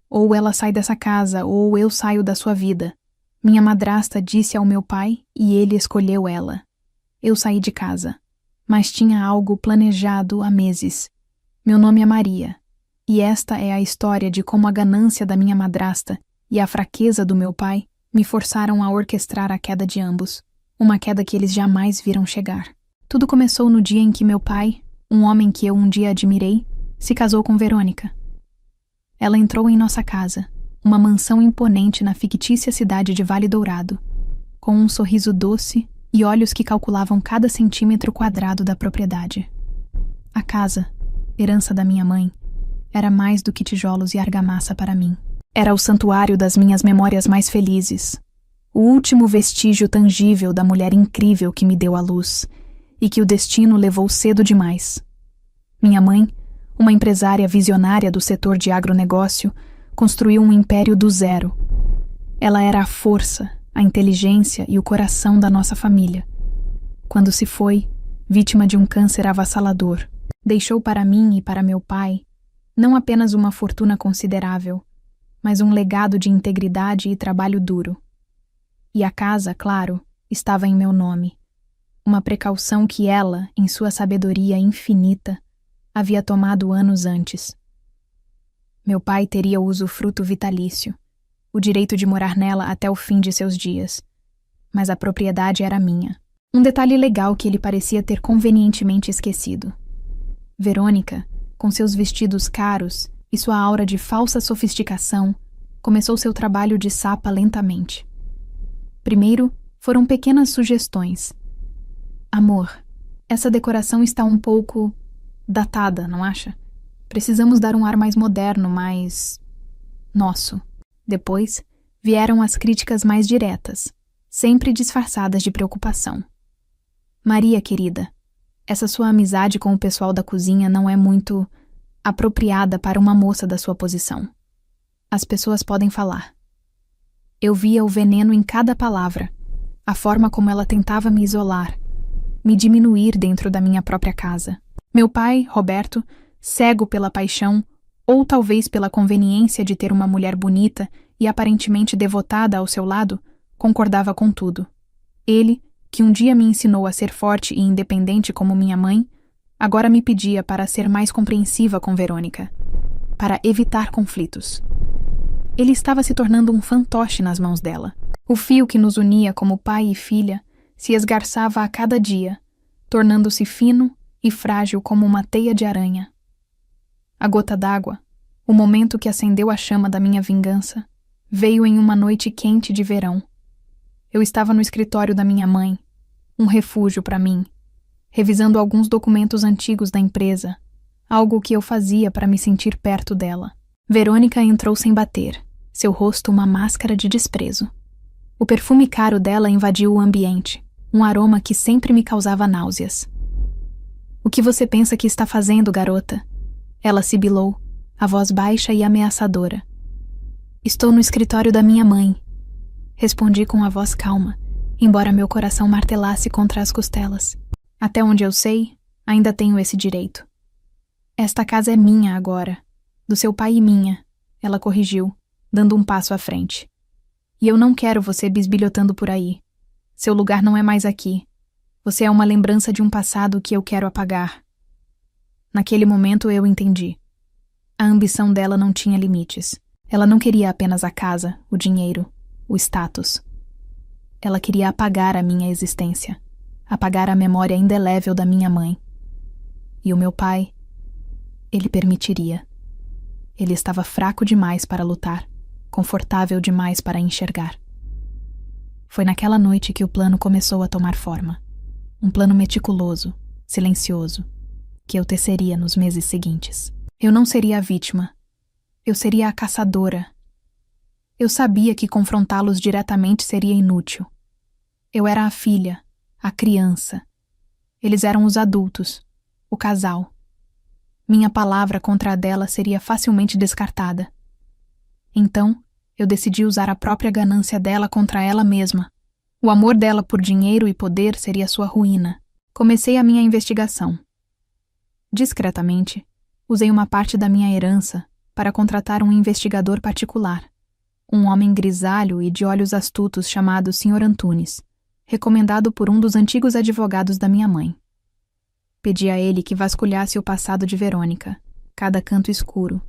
Ou ela sai dessa casa, ou eu saio da sua vida. Minha madrasta disse ao meu pai e ele escolheu ela. Eu saí de casa, mas tinha algo planejado há meses. Meu nome é Maria, e esta é a história de como a ganância da minha madrasta e a fraqueza do meu pai me forçaram a orquestrar a queda de ambos, uma queda que eles jamais viram chegar. Tudo começou no dia em que meu pai, um homem que eu um dia admirei, se casou com Verônica. Ela entrou em nossa casa, uma mansão imponente na fictícia cidade de Vale Dourado, com um sorriso doce e olhos que calculavam cada centímetro quadrado da propriedade. A casa, herança da minha mãe, era mais do que tijolos e argamassa para mim. Era o santuário das minhas memórias mais felizes, o último vestígio tangível da mulher incrível que me deu à luz e que o destino levou cedo demais. Minha mãe, uma empresária visionária do setor de agronegócio, construiu um império do zero. Ela era a força, a inteligência e o coração da nossa família. Quando se foi, vítima de um câncer avassalador, deixou para mim e para meu pai não apenas uma fortuna considerável, mas um legado de integridade e trabalho duro. E a casa, claro, estava em meu nome. Uma precaução que ela, em sua sabedoria infinita, havia tomado anos antes. Meu pai teria o usufruto vitalício, o direito de morar nela até o fim de seus dias. Mas a propriedade era minha. Um detalhe legal que ele parecia ter convenientemente esquecido. Verônica, com seus vestidos caros e sua aura de falsa sofisticação, começou seu trabalho de sapa lentamente. Primeiro, foram pequenas sugestões. Amor, essa decoração está um pouco datada, não acha? Precisamos dar um ar mais moderno, mais nosso. Depois, vieram as críticas mais diretas, sempre disfarçadas de preocupação. Maria, querida, essa sua amizade com o pessoal da cozinha não é muito apropriada para uma moça da sua posição. As pessoas podem falar. Eu via o veneno em cada palavra, a forma como ela tentava me isolar, me diminuir dentro da minha própria casa. Meu pai, Roberto, cego pela paixão, ou talvez pela conveniência de ter uma mulher bonita e aparentemente devotada ao seu lado, concordava com tudo. Ele, que um dia me ensinou a ser forte e independente como minha mãe, agora me pedia para ser mais compreensiva com Verônica, para evitar conflitos. Ele estava se tornando um fantoche nas mãos dela. O fio que nos unia como pai e filha se esgarçava a cada dia, tornando-se fino e frágil como uma teia de aranha. A gota d'água, o momento que acendeu a chama da minha vingança, veio em uma noite quente de verão. Eu estava no escritório da minha mãe, um refúgio para mim, revisando alguns documentos antigos da empresa, algo que eu fazia para me sentir perto dela. Verônica entrou sem bater, seu rosto uma máscara de desprezo. O perfume caro dela invadiu o ambiente, um aroma que sempre me causava náuseas. O que você pensa que está fazendo, garota? Ela sibilou, a voz baixa e ameaçadora. Estou no escritório da minha mãe. Respondi com a voz calma, embora meu coração martelasse contra as costelas. Até onde eu sei, ainda tenho esse direito. Esta casa é minha agora, do seu pai e minha, ela corrigiu, dando um passo à frente. E eu não quero você bisbilhotando por aí. Seu lugar não é mais aqui. Você é uma lembrança de um passado que eu quero apagar. Naquele momento eu entendi. A ambição dela não tinha limites. Ela não queria apenas a casa, o dinheiro, o status. Ela queria apagar a minha existência, apagar a memória indelével da minha mãe. E o meu pai, ele permitiria. Ele estava fraco demais para lutar, confortável demais para enxergar. Foi naquela noite que o plano começou a tomar forma. Um plano meticuloso, silencioso, que eu teceria nos meses seguintes. Eu não seria a vítima. Eu seria a caçadora. Eu sabia que confrontá-los diretamente seria inútil. Eu era a filha, a criança. Eles eram os adultos, o casal. Minha palavra contra a dela seria facilmente descartada. Então, eu decidi usar a própria ganância dela contra ela mesma. O amor dela por dinheiro e poder seria sua ruína. Comecei a minha investigação. Discretamente, usei uma parte da minha herança para contratar um investigador particular, um homem grisalho e de olhos astutos chamado Sr. Antunes, recomendado por um dos antigos advogados da minha mãe. Pedi a ele que vasculhasse o passado de Verônica, cada canto escuro,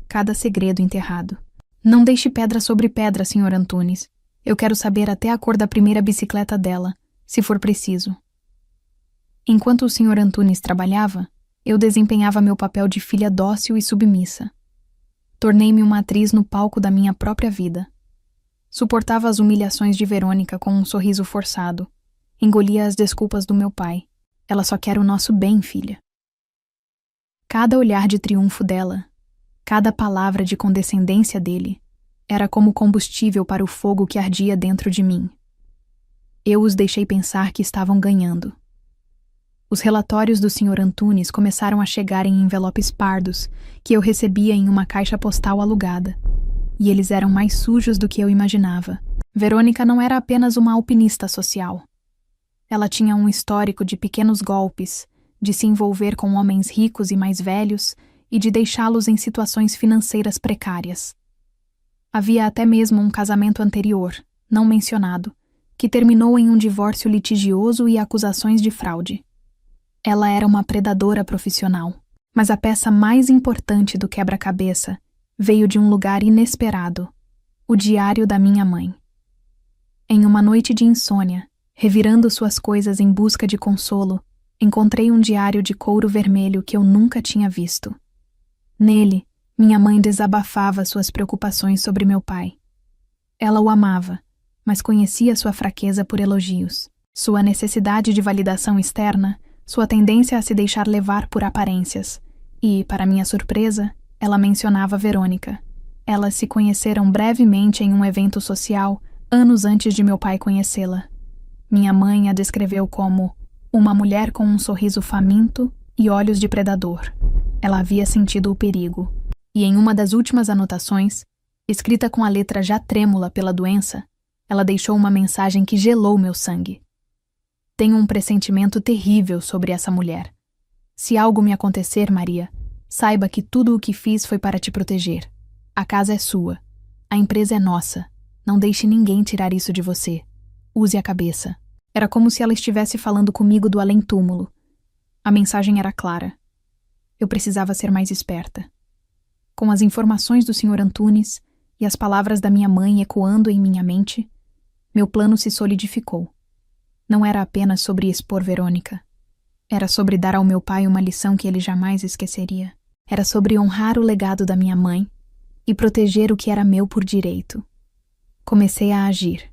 cada segredo enterrado. Não deixe pedra sobre pedra, Sr. Antunes. Eu quero saber até a cor da primeira bicicleta dela, se for preciso. Enquanto o Sr. Antunes trabalhava, eu desempenhava meu papel de filha dócil e submissa. Tornei-me uma atriz no palco da minha própria vida. Suportava as humilhações de Verônica com um sorriso forçado. Engolia as desculpas do meu pai. Ela só quer o nosso bem, filha. Cada olhar de triunfo dela, cada palavra de condescendência dele, era como combustível para o fogo que ardia dentro de mim. Eu os deixei pensar que estavam ganhando. Os relatórios do Sr. Antunes começaram a chegar em envelopes pardos que eu recebia em uma caixa postal alugada. E eles eram mais sujos do que eu imaginava. Verônica não era apenas uma alpinista social. Ela tinha um histórico de pequenos golpes, de se envolver com homens ricos e mais velhos e de deixá-los em situações financeiras precárias. Havia até mesmo um casamento anterior, não mencionado, que terminou em um divórcio litigioso e acusações de fraude. Ela era uma predadora profissional, mas a peça mais importante do quebra-cabeça veio de um lugar inesperado, o diário da minha mãe. Em uma noite de insônia, revirando suas coisas em busca de consolo, encontrei um diário de couro vermelho que eu nunca tinha visto. Nele, minha mãe desabafava suas preocupações sobre meu pai. Ela o amava, mas conhecia sua fraqueza por elogios, sua necessidade de validação externa, sua tendência a se deixar levar por aparências, e, para minha surpresa, ela mencionava Verônica. Elas se conheceram brevemente em um evento social, anos antes de meu pai conhecê-la. Minha mãe a descreveu como uma mulher com um sorriso faminto e olhos de predador. Ela havia sentido o perigo, e em uma das últimas anotações, escrita com a letra já trêmula pela doença, ela deixou uma mensagem que gelou meu sangue. Tenho um pressentimento terrível sobre essa mulher. Se algo me acontecer, Maria, saiba que tudo o que fiz foi para te proteger. A casa é sua. A empresa é nossa. Não deixe ninguém tirar isso de você. Use a cabeça. Era como se ela estivesse falando comigo do além-túmulo. A mensagem era clara. Eu precisava ser mais esperta. Com as informações do Sr. Antunes e as palavras da minha mãe ecoando em minha mente, meu plano se solidificou. Não era apenas sobre expor Verônica. Era sobre dar ao meu pai uma lição que ele jamais esqueceria. Era sobre honrar o legado da minha mãe e proteger o que era meu por direito. Comecei a agir.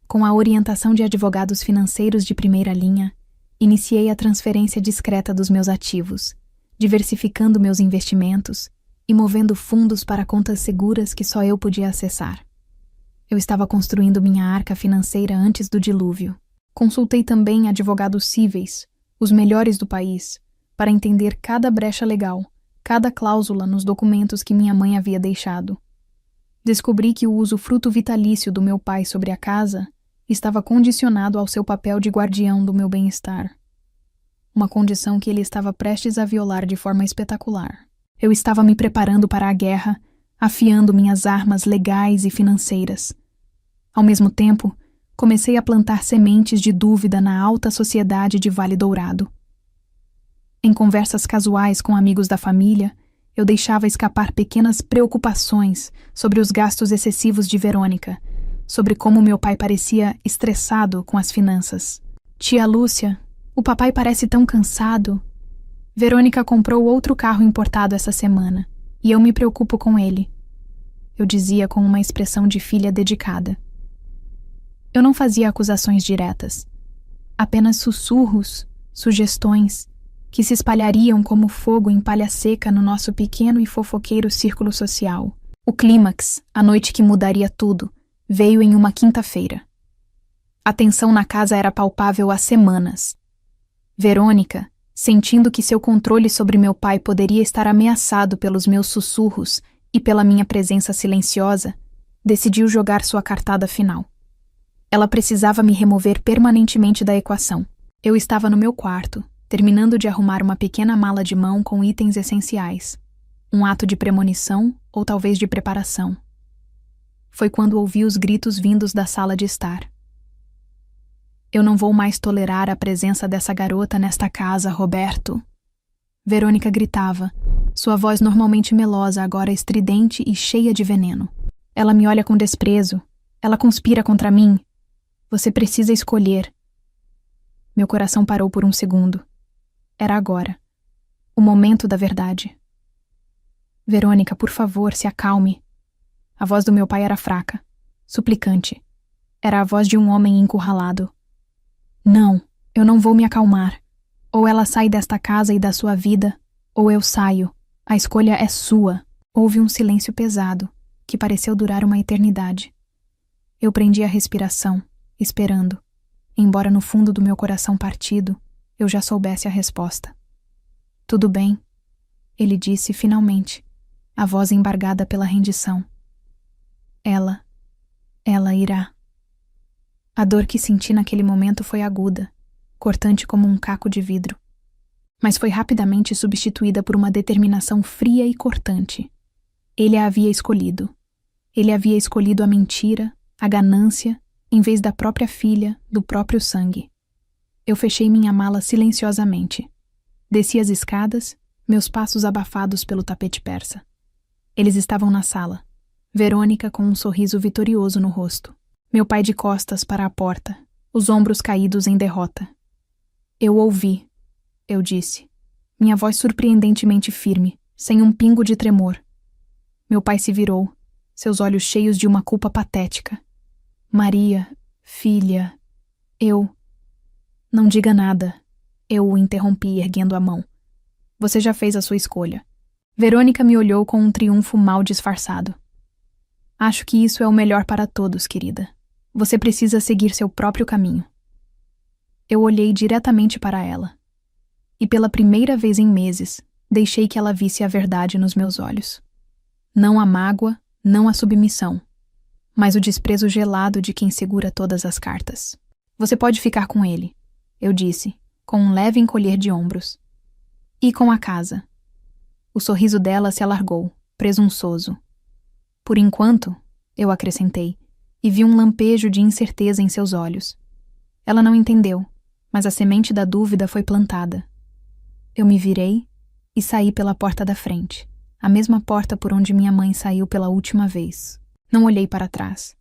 Com a orientação de advogados financeiros de primeira linha, iniciei a transferência discreta dos meus ativos, diversificando meus investimentos e movendo fundos para contas seguras que só eu podia acessar. Eu estava construindo minha arca financeira antes do dilúvio. Consultei também advogados cíveis, os melhores do país, para entender cada brecha legal, cada cláusula nos documentos que minha mãe havia deixado. Descobri que o usufruto vitalício do meu pai sobre a casa estava condicionado ao seu papel de guardião do meu bem-estar. Uma condição que ele estava prestes a violar de forma espetacular. Eu estava me preparando para a guerra, afiando minhas armas legais e financeiras. Ao mesmo tempo, comecei a plantar sementes de dúvida na alta sociedade de Vale Dourado. Em conversas casuais com amigos da família, eu deixava escapar pequenas preocupações sobre os gastos excessivos de Verônica, sobre como meu pai parecia estressado com as finanças. Tia Lúcia, o papai parece tão cansado. Verônica comprou outro carro importado essa semana, e eu me preocupo com ele. Eu dizia com uma expressão de filha dedicada. Eu não fazia acusações diretas, apenas sussurros, sugestões, que se espalhariam como fogo em palha seca no nosso pequeno e fofoqueiro círculo social. O clímax, a noite que mudaria tudo, veio em uma quinta-feira. A tensão na casa era palpável há semanas. Verônica, sentindo que seu controle sobre meu pai poderia estar ameaçado pelos meus sussurros e pela minha presença silenciosa, decidiu jogar sua cartada final. Ela precisava me remover permanentemente da equação. Eu estava no meu quarto, terminando de arrumar uma pequena mala de mão com itens essenciais. Um ato de premonição ou talvez de preparação. Foi quando ouvi os gritos vindos da sala de estar. Eu não vou mais tolerar a presença dessa garota nesta casa, Roberto. Verônica gritava, sua voz normalmente melosa, agora estridente e cheia de veneno. Ela me olha com desprezo. Ela conspira contra mim. Você precisa escolher. Meu coração parou por um segundo. Era agora. O momento da verdade. Verônica, por favor, se acalme. A voz do meu pai era fraca, suplicante. Era a voz de um homem encurralado. Não, eu não vou me acalmar. Ou ela sai desta casa e da sua vida, ou eu saio. A escolha é sua. Houve um silêncio pesado, que pareceu durar uma eternidade. Eu prendi a respiração, esperando, embora no fundo do meu coração partido, eu já soubesse a resposta. Tudo bem, ele disse finalmente, a voz embargada pela rendição. Ela irá. A dor que senti naquele momento foi aguda, cortante como um caco de vidro. Mas foi rapidamente substituída por uma determinação fria e cortante. Ele a havia escolhido. Ele havia escolhido a mentira, a ganância, em vez da própria filha, do próprio sangue. Eu fechei minha mala silenciosamente. Desci as escadas, meus passos abafados pelo tapete persa. Eles estavam na sala. Verônica com um sorriso vitorioso no rosto. Meu pai de costas para a porta, os ombros caídos em derrota. Eu ouvi, eu disse. Minha voz surpreendentemente firme, sem um pingo de tremor. Meu pai se virou, seus olhos cheios de uma culpa patética. Maria, filha, eu... Não diga nada. Eu o interrompi erguendo a mão. Você já fez a sua escolha. Verônica me olhou com um triunfo mal disfarçado. Acho que isso é o melhor para todos, querida. Você precisa seguir seu próprio caminho. Eu olhei diretamente para ela. E pela primeira vez em meses, deixei que ela visse a verdade nos meus olhos. Não a mágoa, não a submissão, mas o desprezo gelado de quem segura todas as cartas. Você pode ficar com ele, eu disse, com um leve encolher de ombros. E com a casa. O sorriso dela se alargou, presunçoso. Por enquanto, eu acrescentei, e vi um lampejo de incerteza em seus olhos. Ela não entendeu, mas a semente da dúvida foi plantada. Eu me virei e saí pela porta da frente, a mesma porta por onde minha mãe saiu pela última vez. Não olhei para trás.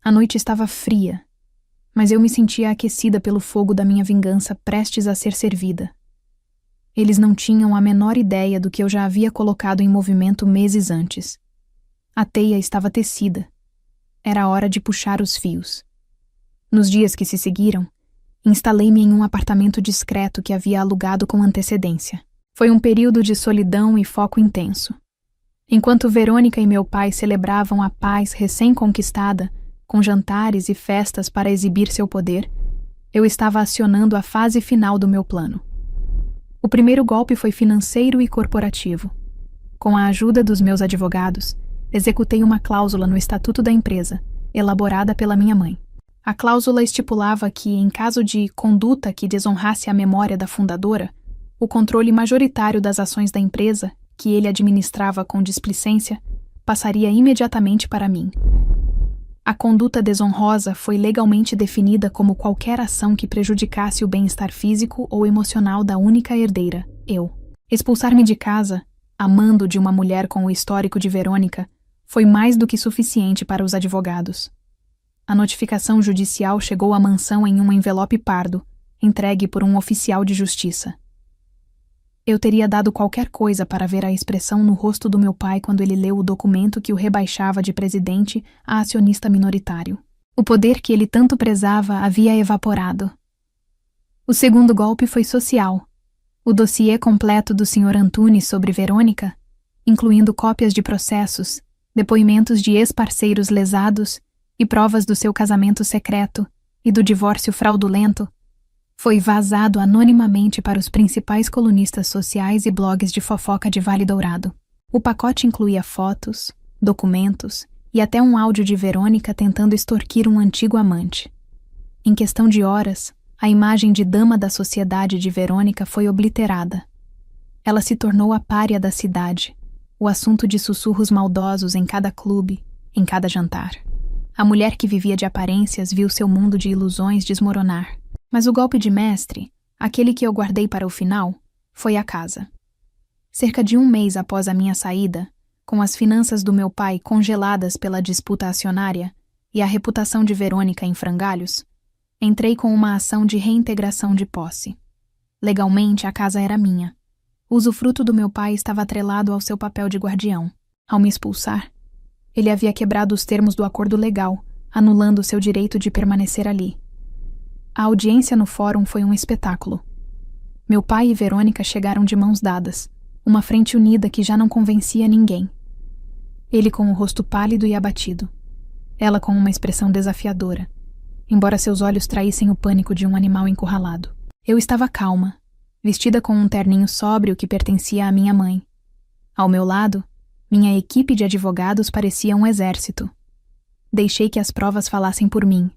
A noite estava fria, mas eu me sentia aquecida pelo fogo da minha vingança prestes a ser servida. Eles não tinham a menor ideia do que eu já havia colocado em movimento meses antes. A teia estava tecida. Era hora de puxar os fios. Nos dias que se seguiram, instalei-me em um apartamento discreto que havia alugado com antecedência. Foi um período de solidão e foco intenso. Enquanto Verônica e meu pai celebravam a paz recém-conquistada, com jantares e festas para exibir seu poder, eu estava acionando a fase final do meu plano. O primeiro golpe foi financeiro e corporativo. Com a ajuda dos meus advogados, executei uma cláusula no estatuto da empresa, elaborada pela minha mãe. A cláusula estipulava que, em caso de conduta que desonrasse a memória da fundadora, o controle majoritário das ações da empresa, que ele administrava com displicência, passaria imediatamente para mim. A conduta desonrosa foi legalmente definida como qualquer ação que prejudicasse o bem-estar físico ou emocional da única herdeira, eu. Expulsar-me de casa, amando de uma mulher com o histórico de Verônica, foi mais do que suficiente para os advogados. A notificação judicial chegou à mansão em um envelope pardo, entregue por um oficial de justiça. Eu teria dado qualquer coisa para ver a expressão no rosto do meu pai quando ele leu o documento que o rebaixava de presidente a acionista minoritário. O poder que ele tanto prezava havia evaporado. O segundo golpe foi social. O dossiê completo do Sr. Antunes sobre Verônica, incluindo cópias de processos, depoimentos de ex-parceiros lesados e provas do seu casamento secreto e do divórcio fraudulento, foi vazado anonimamente para os principais colunistas sociais e blogs de fofoca de Vale Dourado. O pacote incluía fotos, documentos e até um áudio de Verônica tentando extorquir um antigo amante. Em questão de horas, a imagem de dama da sociedade de Verônica foi obliterada. Ela se tornou a pária da cidade, O assunto de sussurros maldosos em cada clube, em cada jantar. A mulher que vivia de aparências viu seu mundo de ilusões desmoronar. Mas o golpe de mestre, aquele que eu guardei para o final, foi a casa. Cerca de 1 mês após a minha saída, com as finanças do meu pai congeladas pela disputa acionária e a reputação de Verônica em frangalhos, entrei com uma ação de reintegração de posse. Legalmente, a casa era minha. O usufruto do meu pai estava atrelado ao seu papel de guardião. Ao me expulsar, ele havia quebrado os termos do acordo legal, anulando seu direito de permanecer ali. A audiência no fórum foi um espetáculo. Meu pai e Verônica chegaram de mãos dadas, uma frente unida que já não convencia ninguém. Ele com o rosto pálido e abatido. Ela com uma expressão desafiadora, embora seus olhos traíssem o pânico de um animal encurralado. Eu estava calma, vestida com um terninho sóbrio que pertencia à minha mãe. Ao meu lado, minha equipe de advogados parecia um exército. Deixei que as provas falassem por mim.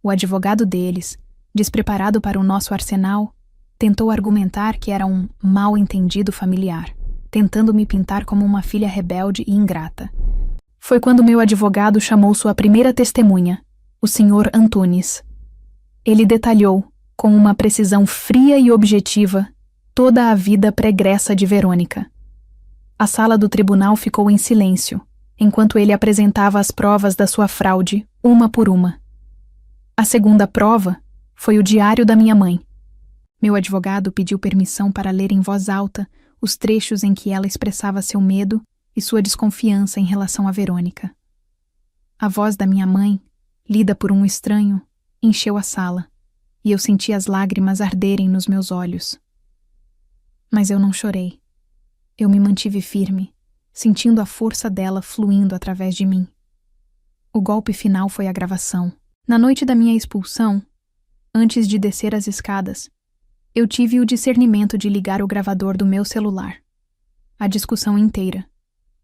O advogado deles, despreparado para o nosso arsenal, tentou argumentar que era um mal-entendido familiar, tentando me pintar como uma filha rebelde e ingrata. Foi quando meu advogado chamou sua primeira testemunha, o Sr. Antunes. Ele detalhou, com uma precisão fria e objetiva, toda a vida pregressa de Verônica. A sala do tribunal ficou em silêncio, enquanto ele apresentava as provas da sua fraude, uma por uma. A segunda prova foi o diário da minha mãe. Meu advogado pediu permissão para ler em voz alta os trechos em que ela expressava seu medo e sua desconfiança em relação a Verônica. A voz da minha mãe, lida por um estranho, encheu a sala, e eu senti as lágrimas arderem nos meus olhos. Mas eu não chorei. Eu me mantive firme, sentindo a força dela fluindo através de mim. O golpe final foi a gravação. Na noite da minha expulsão, antes de descer as escadas, eu tive o discernimento de ligar o gravador do meu celular. A discussão inteira,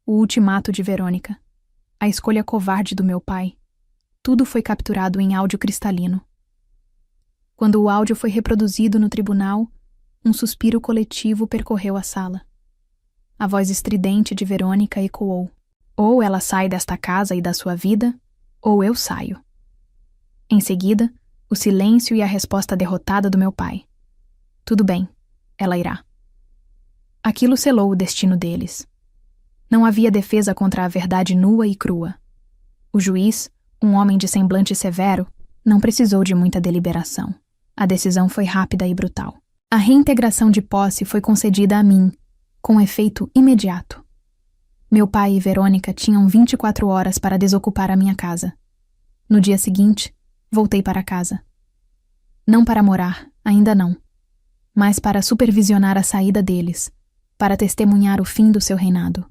o ultimato de Verônica, a escolha covarde do meu pai, tudo foi capturado em áudio cristalino. Quando o áudio foi reproduzido no tribunal, um suspiro coletivo percorreu a sala. A voz estridente de Verônica ecoou. Ou ela sai desta casa e da sua vida, ou eu saio. Em seguida, o silêncio e a resposta derrotada do meu pai. Tudo bem, ela irá. Aquilo selou o destino deles. Não havia defesa contra a verdade nua e crua. O juiz, um homem de semblante severo, não precisou de muita deliberação. A decisão foi rápida e brutal. A reintegração de posse foi concedida a mim, com efeito imediato. Meu pai e Verônica tinham 24 horas para desocupar a minha casa. No dia seguinte, voltei para casa. Não para morar, ainda não, mas para supervisionar a saída deles, para testemunhar o fim do seu reinado.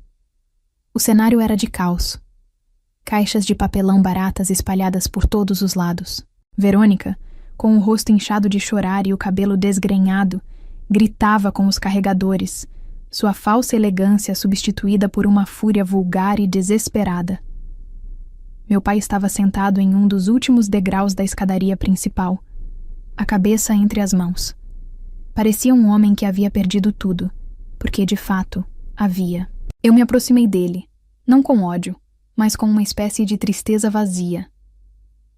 O cenário era de caos. Caixas de papelão baratas espalhadas por todos os lados. Verônica, com o rosto inchado de chorar e o cabelo desgrenhado, gritava com os carregadores, sua falsa elegância substituída por uma fúria vulgar e desesperada. Meu pai estava sentado em um dos últimos degraus da escadaria principal, a cabeça entre as mãos. Parecia um homem que havia perdido tudo, porque, de fato, havia. Eu me aproximei dele, não com ódio, mas com uma espécie de tristeza vazia.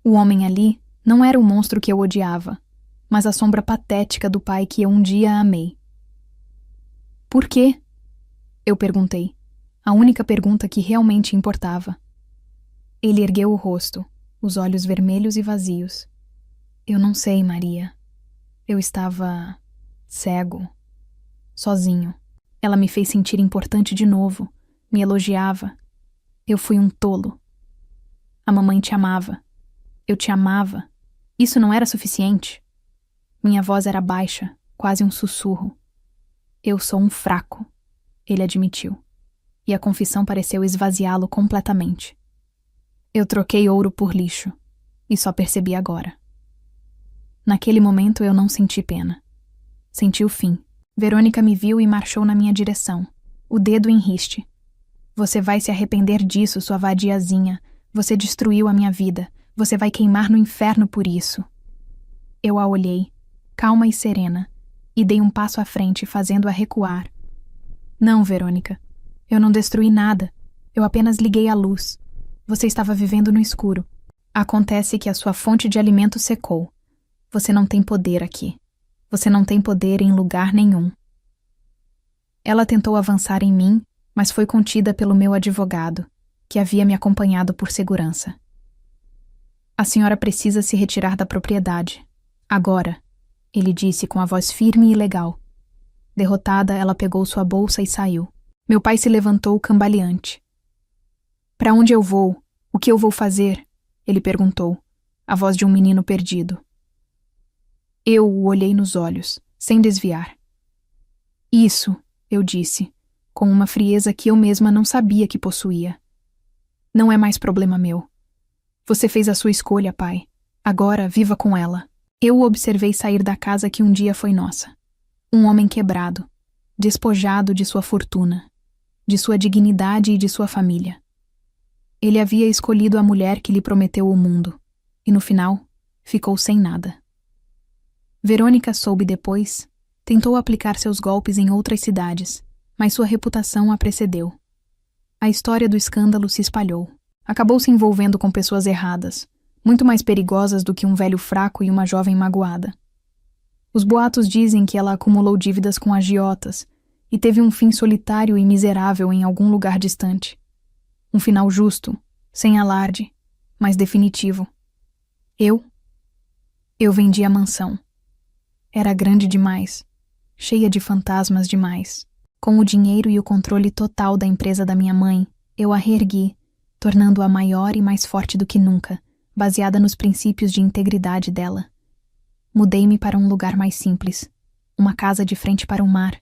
O homem ali não era o monstro que eu odiava, mas a sombra patética do pai que eu um dia amei. Por quê? Eu perguntei, a única pergunta que realmente importava. Ele ergueu o rosto, os olhos vermelhos e vazios. Eu não sei, Maria. Eu estava cego, sozinho. Ela me fez sentir importante de novo, me elogiava. Eu fui um tolo. A mamãe te amava. Eu te amava. Isso não era suficiente? Minha voz era baixa, quase um sussurro. Eu sou um fraco, ele admitiu, e a confissão pareceu esvaziá-lo completamente. Eu troquei ouro por lixo, e só percebi agora. Naquele momento eu não senti pena. Senti o fim. Verônica me viu e marchou na minha direção, o dedo em riste. Você vai se arrepender disso, sua vadiazinha. Você destruiu a minha vida. Você vai queimar no inferno por isso. Eu a olhei, calma e serena, e dei um passo à frente, fazendo-a recuar. Não, Verônica. Eu não destruí nada. Eu apenas liguei a luz. Você estava vivendo no escuro. Acontece que a sua fonte de alimento secou. Você não tem poder aqui. Você não tem poder em lugar nenhum. Ela tentou avançar em mim, mas foi contida pelo meu advogado, que havia me acompanhado por segurança. A senhora precisa se retirar da propriedade. Agora, ele disse com a voz firme e legal. Derrotada, ela pegou sua bolsa e saiu. Meu pai se levantou cambaleante. Para onde eu vou? O que eu vou fazer? Ele perguntou, a voz de um menino perdido. Eu o olhei nos olhos, sem desviar. Isso, eu disse, com uma frieza que eu mesma não sabia que possuía. Não é mais problema meu. Você fez a sua escolha, pai. Agora, viva com ela. Eu o observei sair da casa que um dia foi nossa. Um homem quebrado, despojado de sua fortuna, de sua dignidade e de sua família. Ele havia escolhido a mulher que lhe prometeu o mundo, e no final, ficou sem nada. Verônica soube depois, tentou aplicar seus golpes em outras cidades, mas sua reputação a precedeu. A história do escândalo se espalhou. Acabou se envolvendo com pessoas erradas, muito mais perigosas do que um velho fraco e uma jovem magoada. Os boatos dizem que ela acumulou dívidas com agiotas e teve um fim solitário e miserável em algum lugar distante. Um final justo, sem alarde, mas definitivo. Eu vendi a mansão. Era grande demais, cheia de fantasmas demais. Com o dinheiro e o controle total da empresa da minha mãe, eu a reergui, tornando-a maior e mais forte do que nunca, baseada nos princípios de integridade dela. Mudei-me para um lugar mais simples, uma casa de frente para o mar,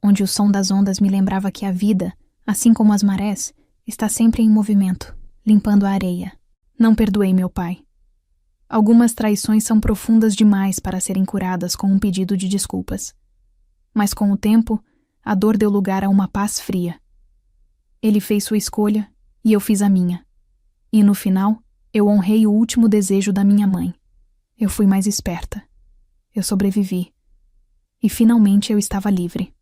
onde o som das ondas me lembrava que a vida, assim como as marés, está sempre em movimento, limpando a areia. Não perdoei meu pai. Algumas traições são profundas demais para serem curadas com um pedido de desculpas. Mas com o tempo, a dor deu lugar a uma paz fria. Ele fez sua escolha e eu fiz a minha. E no final, eu honrei o último desejo da minha mãe. Eu fui mais esperta. Eu sobrevivi. E finalmente eu estava livre.